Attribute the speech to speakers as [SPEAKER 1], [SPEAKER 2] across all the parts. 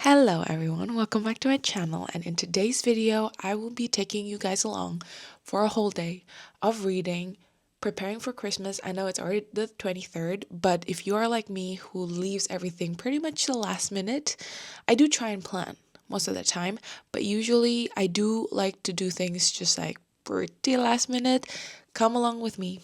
[SPEAKER 1] Hello everyone, welcome back to my channel, and in today's video I will be taking you guys along for a whole day of reading, preparing for Christmas. I know it's already the 23rd, but if you are like me who leaves everything pretty much to the last minute, I do try and plan most of the time, but usually I do like to do things just like pretty last minute. Come along with me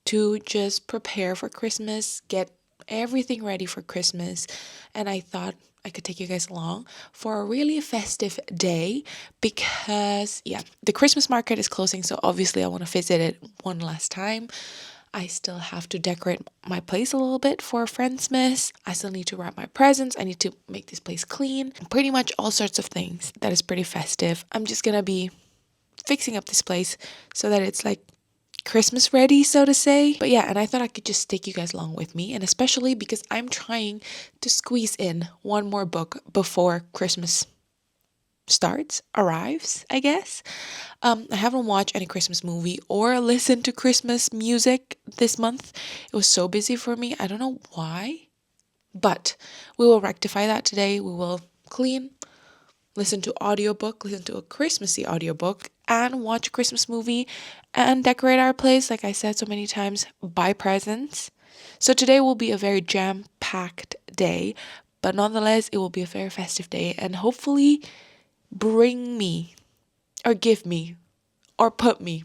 [SPEAKER 1] to just prepare for Christmas, get everything ready for Christmas. And I thought I could take you guys along for a really festive day because, yeah, the Christmas market is closing. So obviously, I want to visit it one last time. I still have to decorate my place a little bit for Friendsmas. I still need to wrap my presents. I need to make this place clean. Pretty much all sorts of things that is pretty festive. I'm just gonna be fixing up this place so that it's like Christmas ready, so to say. But yeah, and I thought I could just take you guys along with me, and especially because I'm trying to squeeze in one more book before Christmas arrives, I guess. I haven't watched any Christmas movie or listened to Christmas music this month. It was so busy for me. I don't know why, but we will rectify that today. We will clean, listen to a Christmassy audiobook, and watch a Christmas movie and decorate our place, like I said so many times, buy presents. So today will be a very jam-packed day, but nonetheless, it will be a very festive day and hopefully bring me or give me or put me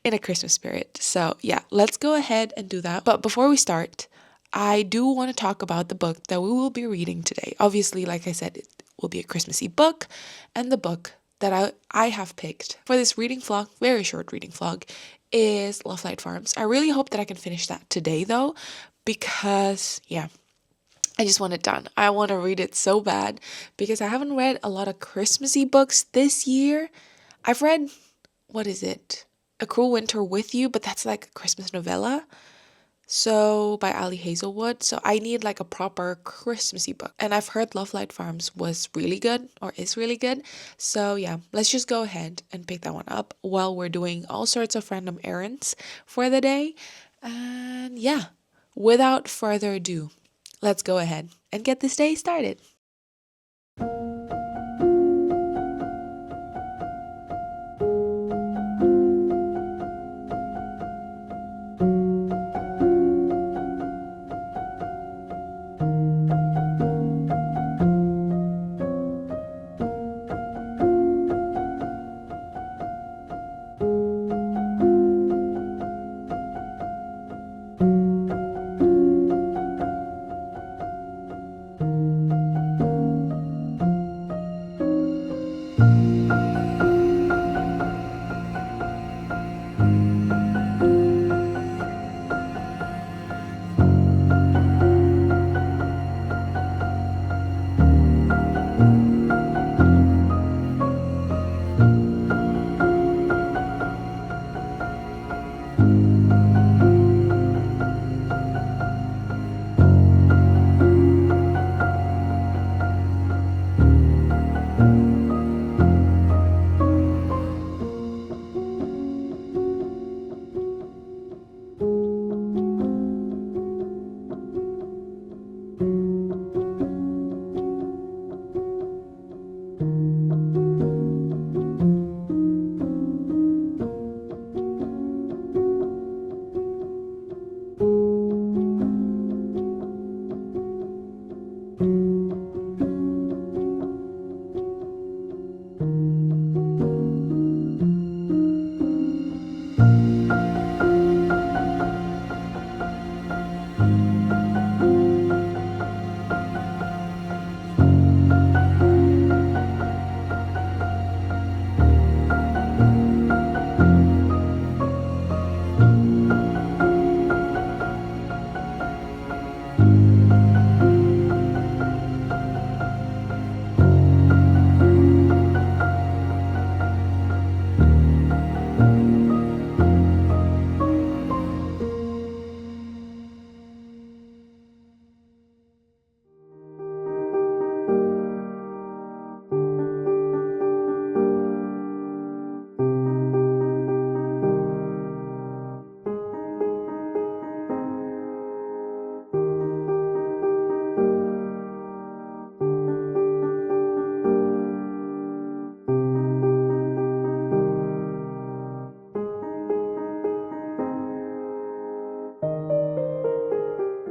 [SPEAKER 1] in a Christmas spirit. So yeah, let's go ahead and do that. But before we start, I do want to talk about the book that we will be reading today. Obviously, like I said, it will be a Christmassy book, and the book that I have picked for this reading vlog, very short reading vlog, is Love Light Farms. I really hope that I can finish that today though, because yeah, I just want it done. I want to read it so bad because I haven't read a lot of Christmassy books this year. I've read, what is it? A Cruel Winter with You, but that's like a Christmas novella. So by Ali Hazelwood. So I need like a proper Christmassy book. And I've heard Love Light Farms was really good or is really good. So yeah, let's just go ahead and pick that one up while we're doing all sorts of random errands for the day. And yeah, without further ado, let's go ahead and get this day started.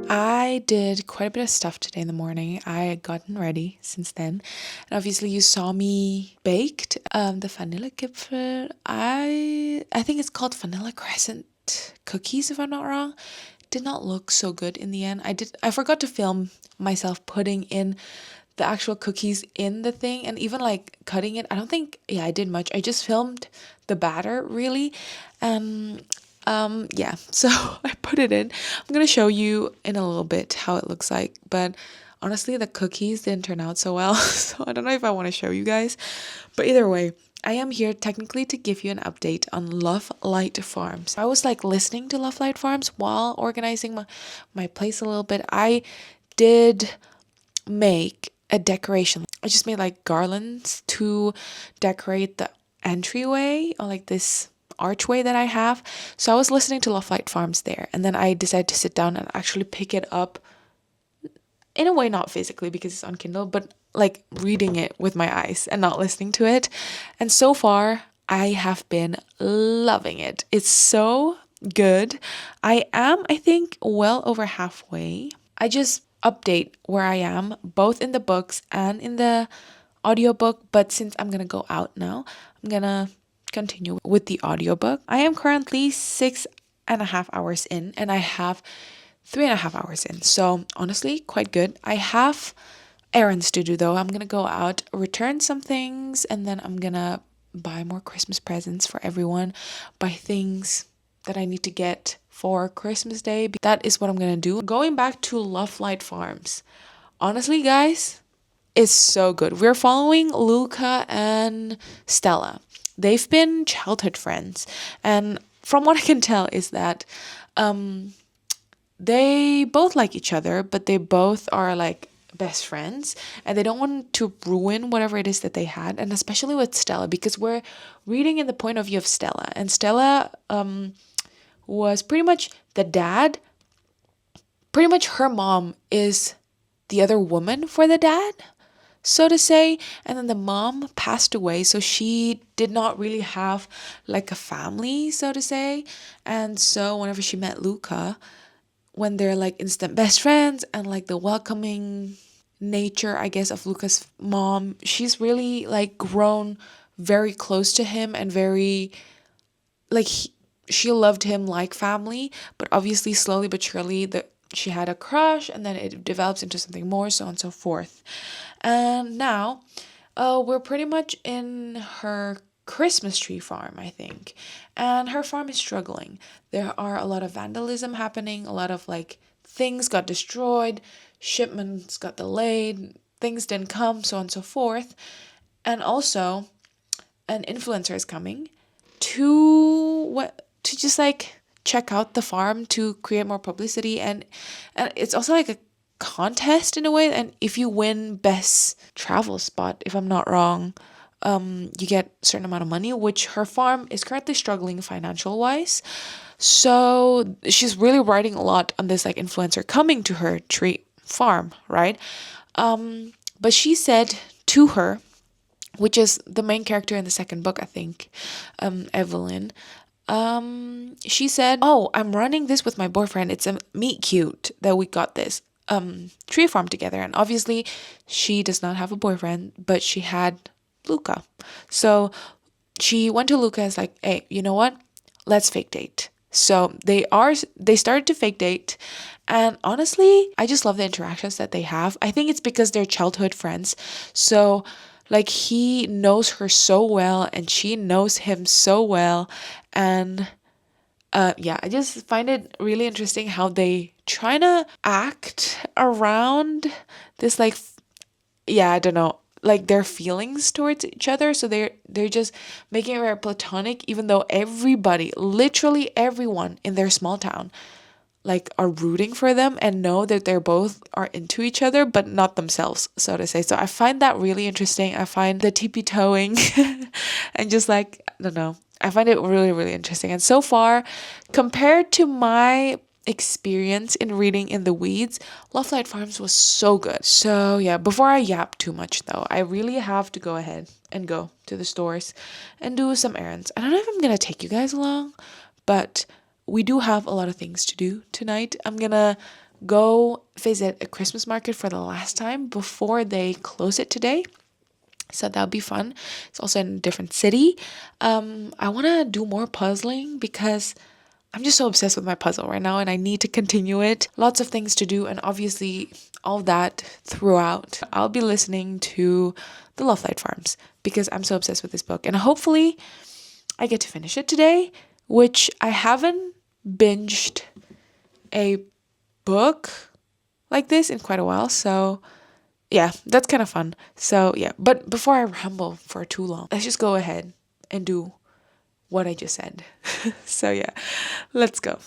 [SPEAKER 1] I did quite a bit of stuff today in the morning. I had gotten ready since then. And obviously you saw me baked the Vanillekipferl. I think it's called Vanilla Crescent cookies if I'm not wrong. Did not look so good in the end. I forgot to film myself putting in the actual cookies in the thing and even like cutting it. I don't think I did much. I just filmed the batter really. Yeah, so I put it in. I'm gonna show you in a little bit how it looks like, but honestly, the cookies didn't turn out so well, so I don't know if I want to show you guys. But either way, I am here technically to give you an update on Love Light Farms. I was like listening to Love Light Farms while organizing my place a little bit. I did make a decoration. I just made like garlands to decorate the entryway or like this archway that I have. So I was listening to Love Light Farms there, and then I decided to sit down and actually pick it up in a way, not physically because it's on Kindle, but like reading it with my eyes and not listening to it. And so far, I have been loving it. It's so good. I think, well over halfway. I just update where I am, both in the books and in the audiobook. But since I'm gonna go out now, I'm gonna continue with the audiobook. I am currently 6.5 hours in, and I have 3.5 hours in. So honestly, quite good. I have errands to do though. I'm gonna go out, return some things, and then I'm gonna buy more Christmas presents for everyone, buy things that I need to get for Christmas Day. That is what I'm gonna do. Going back to Love Light Farms. Honestly, guys, it's so good. We're following Luca and Stella. They've been childhood friends, and from what I can tell is that they both like each other, but they both are like best friends, and they don't want to ruin whatever it is that they had, and especially with Stella, because we're reading in the point of view of Stella, and Stella was pretty much the dad. Pretty much her mom is the other woman for the dad, so to say, and then the mom passed away, so she did not really have like a family, so to say. And so whenever she met Luca, when they're like instant best friends and like the welcoming nature, I guess, of Luca's mom, she's really like grown very close to him and very like she loved him like family. But obviously slowly but surely she had a crush, and then it develops into something more, so on and so forth. And now we're pretty much in her Christmas tree farm, I think. And her farm is struggling. There are a lot of vandalism happening, a lot of like things got destroyed, shipments got delayed, things didn't come, so on and so forth. And also, an influencer is coming to just like check out the farm to create more publicity, and it's also like a contest in a way, and if you win best travel spot, if I'm not wrong, you get a certain amount of money, which her farm is currently struggling financial wise. So she's really writing a lot on this like influencer coming to her tree farm, right? But she said to her, which is the main character in the second book, I think, Evelyn. She said, "Oh, I'm running this with my boyfriend. It's a meet cute that we got this tree farm together." And obviously, she does not have a boyfriend, but she had Luca. So she went to Luca and was like, "Hey, you know what? Let's fake date." So they started to fake date, and honestly, I just love the interactions that they have. I think it's because they're childhood friends. So like he knows her so well and she knows him so well, and yeah, I just find it really interesting how they try to act around this like yeah, I don't know, like their feelings towards each other. So they're just making it very platonic, even though everybody, literally everyone in their small town, like are rooting for them and know that they're both are into each other, but not themselves, so to say. So I find that really interesting. I find the tippy toeing and just like, I don't know, I find it really, really interesting. And so far, compared to my experience in reading in the weeds, Love Light Farms was so good. So yeah, before I yap too much though, I really have to go ahead and go to the stores and do some errands. I don't know if I'm gonna take you guys along, but we do have a lot of things to do tonight. I'm gonna go visit a Christmas market for the last time before they close it today. So that'll be fun. It's also in a different city. I want to do more puzzling because I'm just so obsessed with my puzzle right now and I need to continue it. Lots of things to do, and obviously all that throughout. I'll be listening to the Love Light Farms because I'm so obsessed with this book. And hopefully I get to finish it today, which I haven't binged a book like this in quite a while. So yeah, that's kind of fun. So yeah, but before I ramble for too long, let's just go ahead and do what I just said. So yeah, let's go.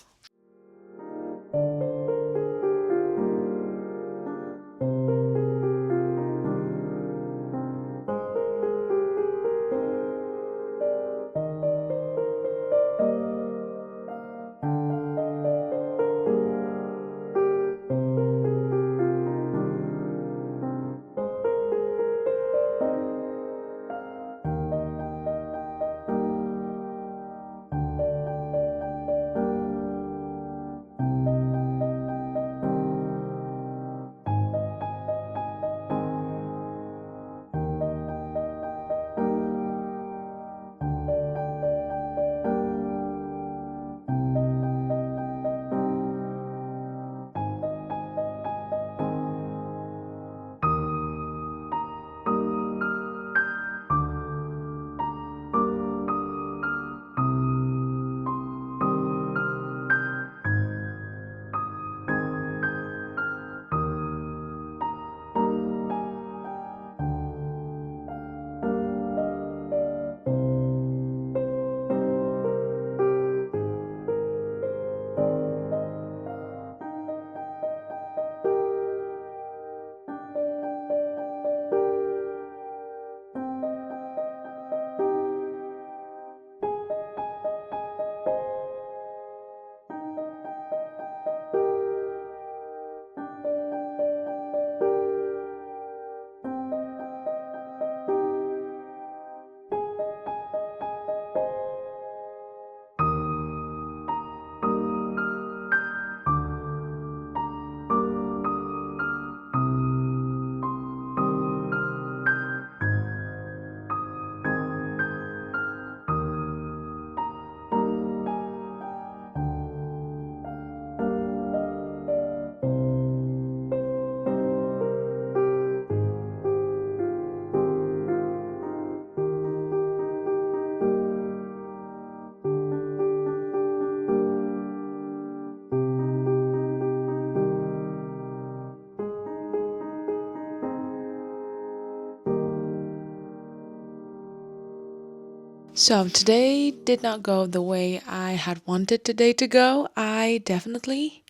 [SPEAKER 1] So today did not go the way I had wanted today to go. I definitely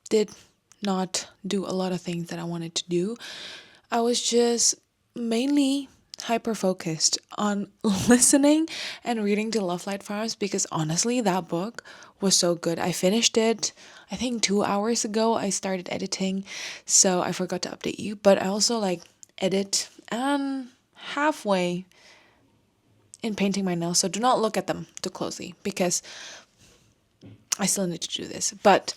[SPEAKER 1] did not do a lot of things that I wanted to do. I was just mainly hyper focused on listening and reading to Love Light Farms because honestly, that book was so good. I finished it, I think 2 hours ago. I started editing, so I forgot to update you, but I also edit and halfway in painting my nails, so do not look at them too closely because I still need to do this. But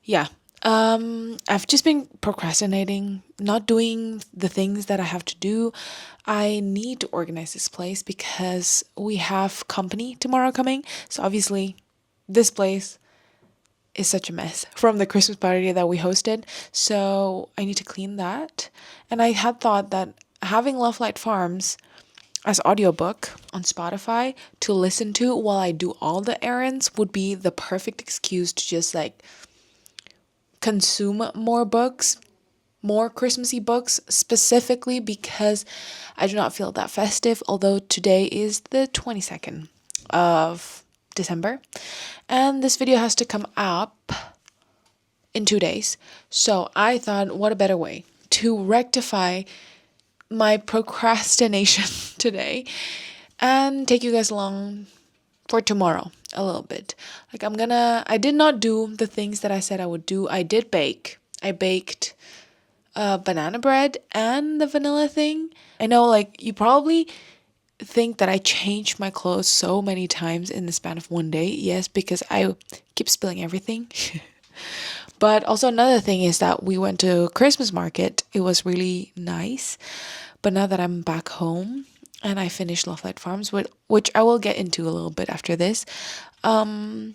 [SPEAKER 1] yeah, I've just been procrastinating, not doing the things that I have to do. I need to organize this place because we have company tomorrow coming. So obviously, this place is such a mess from the Christmas party that we hosted. So I need to clean that. And I had thought that having Love Light Farms as audiobook on Spotify to listen to while I do all the errands would be the perfect excuse to just consume more books, more Christmassy books, specifically because I do not feel that festive, although today is the 22nd of December and this video has to come up in 2 days. So I thought, what a better way to rectify my procrastination today and take you guys along for tomorrow a little bit. I did not do the things that I said I would do. I did bake. I baked banana bread and the vanilla thing. I know you probably think that I changed my clothes so many times in the span of one day. Yes, because I keep spilling everything. But also another thing is that we went to Christmas market. It was really nice. But now that I'm back home and I finished Love Light Farms, which I will get into a little bit after this, I'm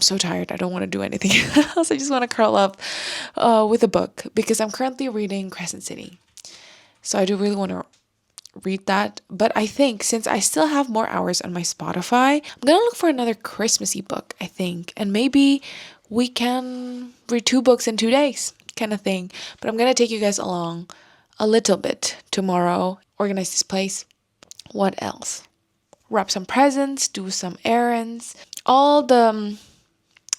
[SPEAKER 1] so tired. I don't want to do anything else. I just want to curl up with a book because I'm currently reading Crescent City. So I do really want to read that. But I think since I still have more hours on my Spotify, I'm going to look for another Christmassy book, I think. And maybe we can read 2 books in 2 days kind of thing. But I'm going to take you guys along a little bit tomorrow, organize this place. What else? Wrap some presents, do some errands, all the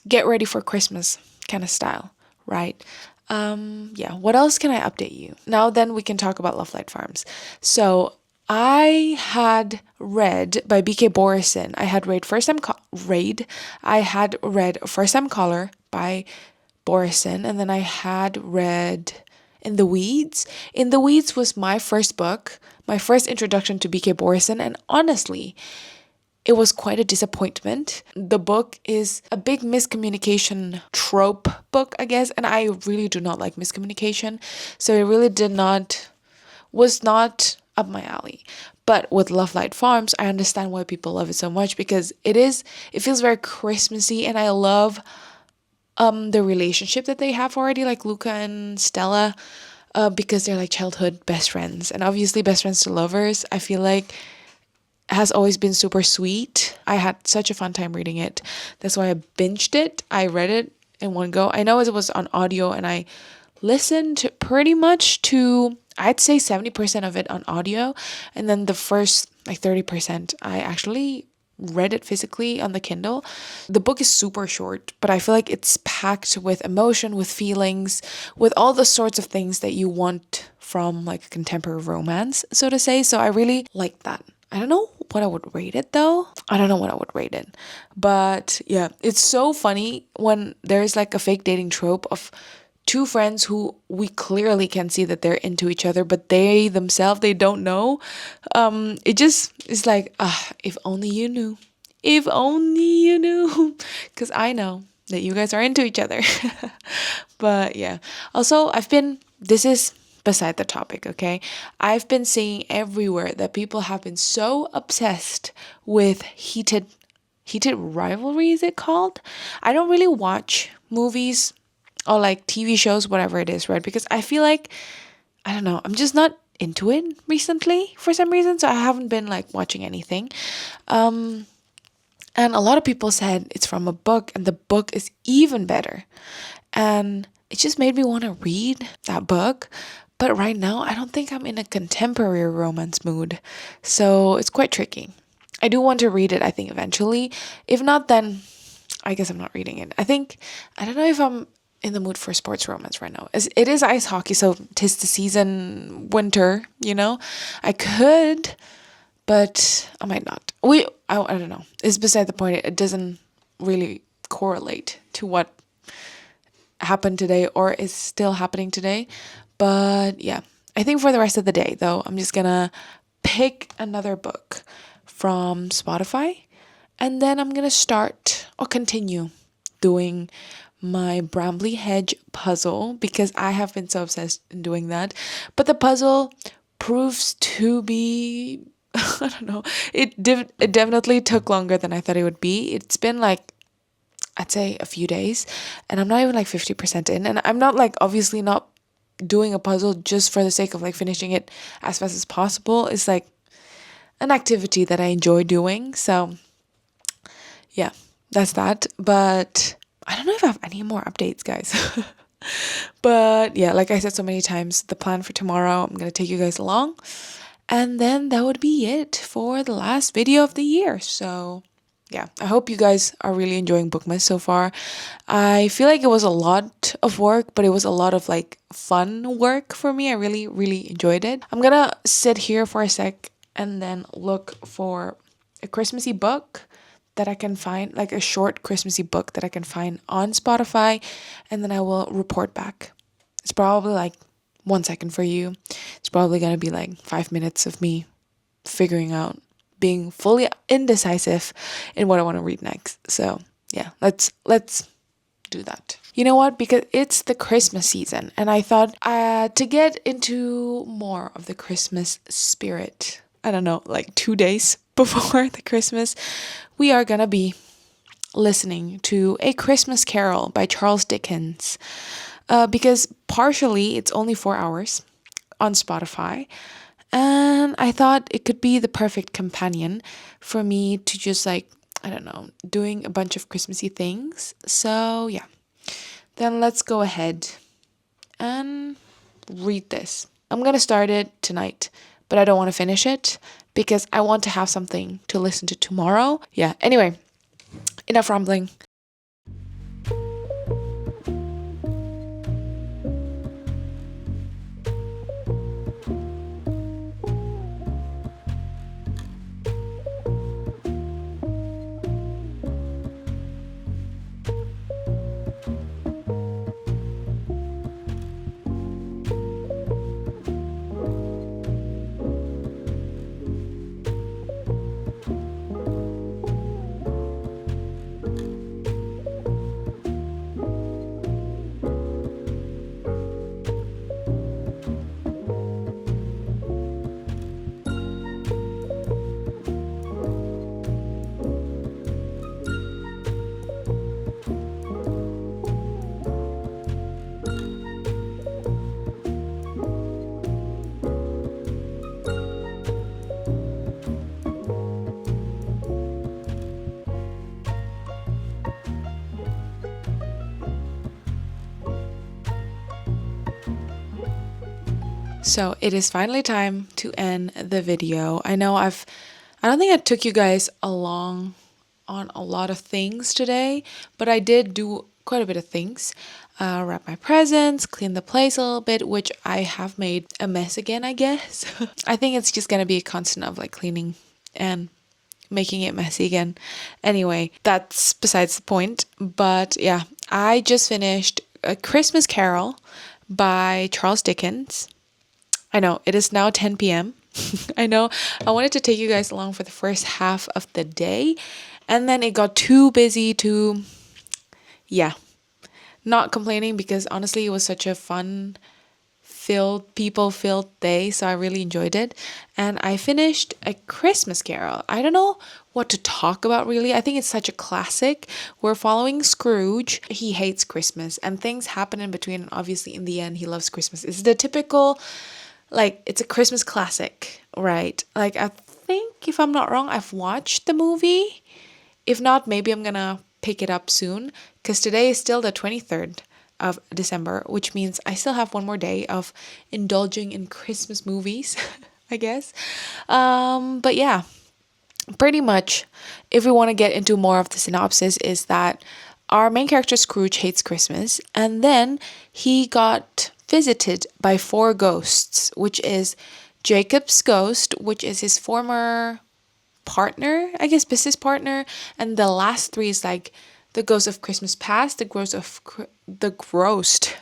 [SPEAKER 1] get ready for Christmas kind of style, right? Yeah, what else can I update you? Now then we can talk about Love Light Farms. So I had read by BK Borison. I had read First Time Caller by Borison, and then I had read In the Weeds. In the Weeds was my first book, my first introduction to BK Borison, and honestly, it was quite a disappointment. The book is a big miscommunication trope book, I guess, and I really do not like miscommunication. So it really was not up my alley. But with Love Light Farms, I understand why people love it so much because it feels very Christmassy, and I love the relationship that they have already, like Luca and Stella, because they're like childhood best friends, and obviously best friends to lovers. I feel like has always been super sweet. I had such a fun time reading it. That's why I binged it. I read it in one go. I know it was on audio, and I listened pretty much to, I'd say 70% of it on audio, and then the first like 30% I actually read it physically on the Kindle. The book is super short, but I feel like it's packed with emotion, with feelings, with all the sorts of things that you want from like a contemporary romance, so to say. So I really like that. I don't know what I would rate it though. I don't know what I would rate it. But yeah, it's so funny when there's like a fake dating trope of 2 friends who we clearly can see that they're into each other, but they themselves, they don't know. It just is like, if only you knew. If only you knew. Because I know that you guys are into each other. But yeah. Also, this is beside the topic, okay? I've been seeing everywhere that people have been so obsessed with heated rivalry, is it called? I don't really watch movies or like TV shows, whatever it is, right? Because I feel like, I don't know, I'm just not into it recently for some reason, so I haven't been like watching anything. And a lot of people said it's from a book, and the book is even better. And it just made me want to read that book. But right now, I don't think I'm in a contemporary romance mood. So it's quite tricky. I do want to read it, I think, eventually. If not, then I guess I'm not reading it. I don't know if I'm in the mood for sports romance right now. It is ice hockey, so 'tis the season, winter, you know? I could, but I might not. I don't know. It's beside the point. It doesn't really correlate to what happened today or is still happening today. But yeah, I think for the rest of the day, though, I'm just gonna pick another book from Spotify, and then I'm gonna start or continue doing my Bramley Hedge puzzle because I have been so obsessed in doing that. But the puzzle proves to be, I don't know, it definitely took longer than I thought it would be. It's been like, I'd say a few days, and I'm not even like 50% in, and I'm not like obviously not doing a puzzle just for the sake of like finishing it as fast as possible. It's like an activity that I enjoy doing. So yeah, that's that. But I don't know if I have any more updates, guys. But yeah, like I said so many times, the plan for tomorrow, I'm going to take you guys along. And then that would be it for the last video of the year. So yeah, I hope you guys are really enjoying bookmas so far. I feel like it was a lot of work, but it was a lot of like fun work for me. I really, really enjoyed it. I'm gonna sit here for a sec and then look for a Christmassy book that I can find, like a short Christmassy book that I can find on Spotify, and then I will report back. It's probably like 1 second for you. It's probably gonna be like 5 minutes of me figuring out, being fully indecisive in what I want to read next. So yeah, let's do that. You know what? Because it's the Christmas season, and I thought to get into more of the Christmas spirit, I don't know, like 2 days before the Christmas, we are gonna be listening to A Christmas Carol by Charles Dickens. Because partially it's only 4 hours on Spotify, and I thought it could be the perfect companion for me to just like, I don't know, doing a bunch of Christmassy things. So yeah, then let's go ahead and read this. I'm gonna start it tonight, but I don't want to finish it because I want to have something to listen to tomorrow. Yeah, anyway, enough rambling. So it is finally time to end the video. I don't think I took you guys along on a lot of things today, but I did do quite a bit of things. Wrap my presents, clean the place a little bit, which I have made a mess again, I guess. I think it's just gonna be a constant of like cleaning and making it messy again. Anyway, that's besides the point. But yeah, I just finished A Christmas Carol by Charles Dickens. I know it is now 10 p.m. I know I wanted to take you guys along for the first half of the day, and then it got too busy to, yeah, not complaining because honestly it was such a fun people filled day, so I really enjoyed it. And I finished A Christmas Carol. I don't know what to talk about really. I think it's such a classic. We're following Scrooge. He hates Christmas and things happen in between, and obviously in the end he loves Christmas. It's the typical, like, it's a Christmas classic, right? Like, I think if I'm not wrong, I've watched the movie. If not, maybe I'm gonna pick it up soon because today is still the 23rd of December, which means I still have one more day of indulging in Christmas movies, I guess. But yeah, pretty much, if we want to get into more of the synopsis, is that our main character Scrooge hates Christmas, and then he got visited by 4 ghosts, which is Jacob's ghost, which is his former partner, I guess, business partner, and the last 3 is like the ghost of Christmas past, the ghost of the ghost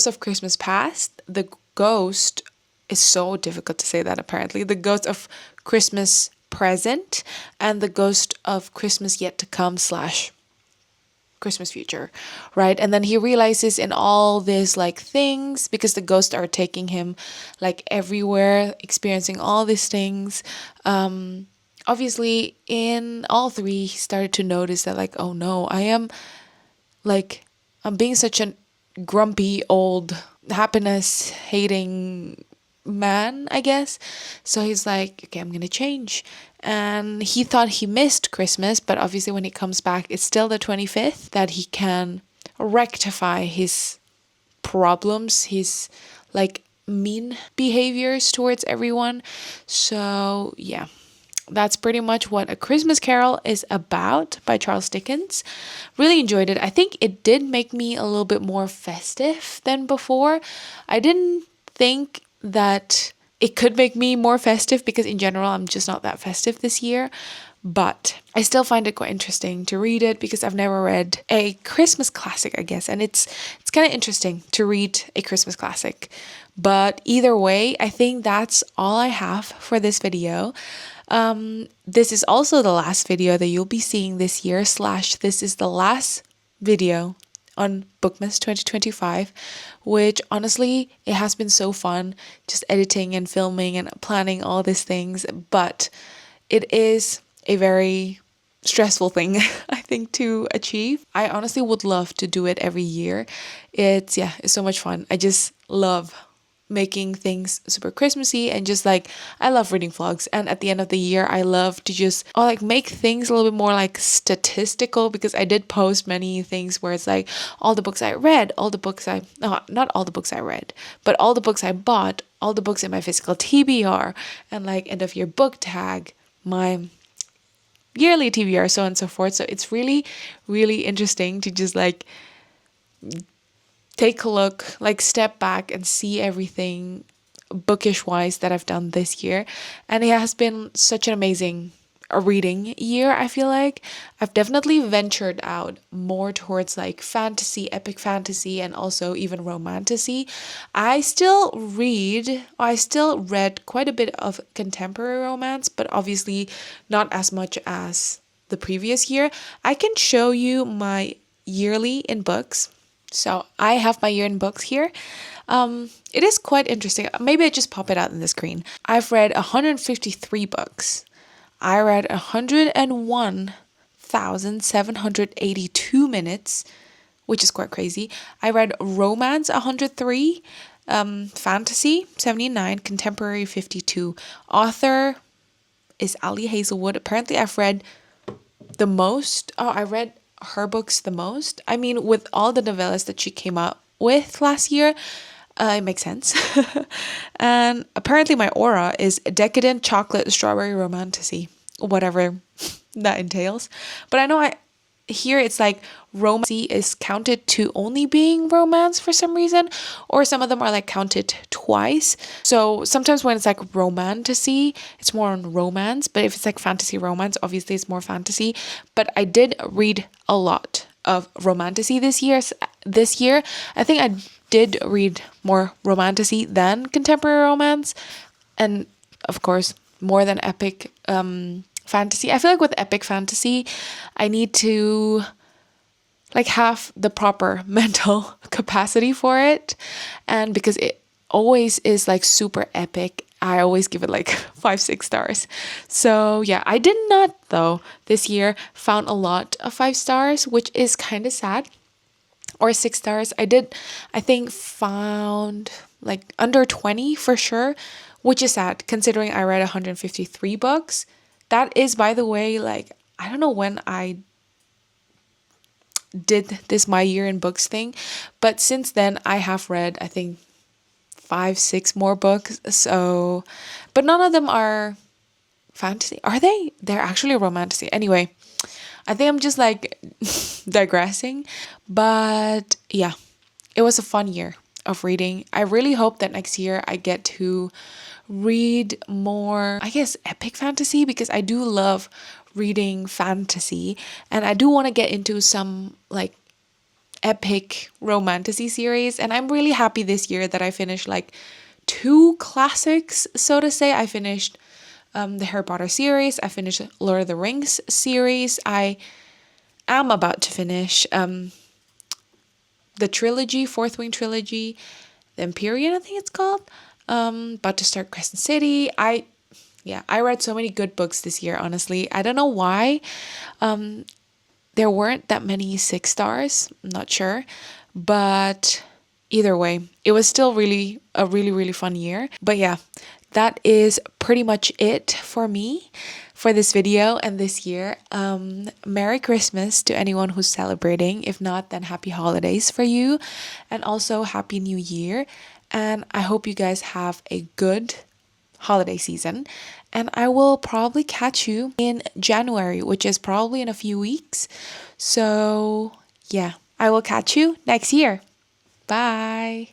[SPEAKER 1] of Christmas past, the ghost is so difficult to say that apparently, the ghost of Christmas present, and the ghost of Christmas yet to come slash Christmas future, right? And then he realizes in all these like things, because the ghosts are taking him like everywhere, experiencing all these things. Obviously in all 3 he started to notice that like, oh no, I'm being such a grumpy old happiness hating man, I guess. So he's like, okay, I'm gonna change. And he thought he missed Christmas, but obviously when he comes back, it's still the 25th, that he can rectify his problems, his like mean behaviors towards everyone. So yeah, that's pretty much what A Christmas Carol is about by Charles Dickens. Really enjoyed it. I think it did make me a little bit more festive than before. I didn't think that it could make me more festive because in general I'm just not that festive this year, but I still find it quite interesting to read it because I've never read a Christmas classic, I guess, and it's kind of interesting to read a Christmas classic. But either way, I think that's all I have for this video. This is also the last video that you'll be seeing this year, / this is the last video on Bookmas 2025, which honestly, it has been so fun just editing and filming and planning all these things, but it is a very stressful thing I think to achieve. I honestly would love to do it every year. It's so much fun. I just love making things super Christmassy, and just like I love reading vlogs, and at the end of the year I love to just like make things a little bit more like statistical, because I did post many things where it's like all the books I read, all the books I no, not all the books I read, but all the books I bought, all the books in my physical TBR, and like end of year book tag, my yearly TBR, so on and so forth. So it's really, really interesting to just like take a look, like step back and see everything bookish wise that I've done this year. And it has been such an amazing reading year. I feel like I've definitely ventured out more towards like fantasy, epic fantasy, and also even romantasy. I still read quite a bit of contemporary romance, but obviously not as much as the previous year. I can show you my yearly in books. So I have my year in books here. It is quite interesting. Maybe I just pop it out on the screen. I've read 153 books. I read 101,782 minutes, which is quite crazy. I read romance 103, fantasy 79, contemporary 52. Author is Ali Hazelwood. Apparently I've read the most. Oh, I read her books the most. I mean, with all the novellas that she came out with last year, it makes sense. And apparently my aura is decadent chocolate strawberry romantasy, whatever that entails. But I know here it's like romantasy is counted to only being romance for some reason, or some of them are like counted twice. So sometimes when it's like romantasy, it's more on romance, but if it's like fantasy romance, obviously it's more fantasy. But I did read a lot of romantasy this year. I think I did read more romantasy than contemporary romance, and of course more than epic fantasy. I feel like with epic fantasy, I need to like have the proper mental capacity for it, and because it always is like super epic, I always give it like 5-6 stars. So yeah, I did not though this year found a lot of 5 stars, which is kind of sad, or 6 stars. I think found like under 20 for sure, which is sad considering I read 153 books. That is, by the way, like I don't know when I did this my year in books thing, but since then I have read I think 5-6 more books. So, but none of them are fantasy. Are they? They're actually romantasy. Anyway, I think I'm just like digressing, but yeah, it was a fun year of reading. I really hope that next year I get to read more, I guess, epic fantasy, because I do love reading fantasy, and I do want to get into some like epic romantasy series. And I'm really happy this year that I finished like 2 classics, so to say. I finished the Harry Potter series. I finished Lord of the Rings series. I am about to finish the trilogy, Fourth Wing trilogy, the Empyrean, I think it's called. About to start Crescent City. I read so many good books this year, honestly. I don't know why. There weren't that many 6 stars. I'm not sure. But either way, it was still really a really, really fun year. But yeah, that is pretty much it for me for this video and this year. Merry Christmas to anyone who's celebrating. If not, then happy holidays for you. And also Happy New Year. And I hope you guys have a good holiday season. And I will probably catch you in January, which is probably in a few weeks. So yeah, I will catch you next year. Bye.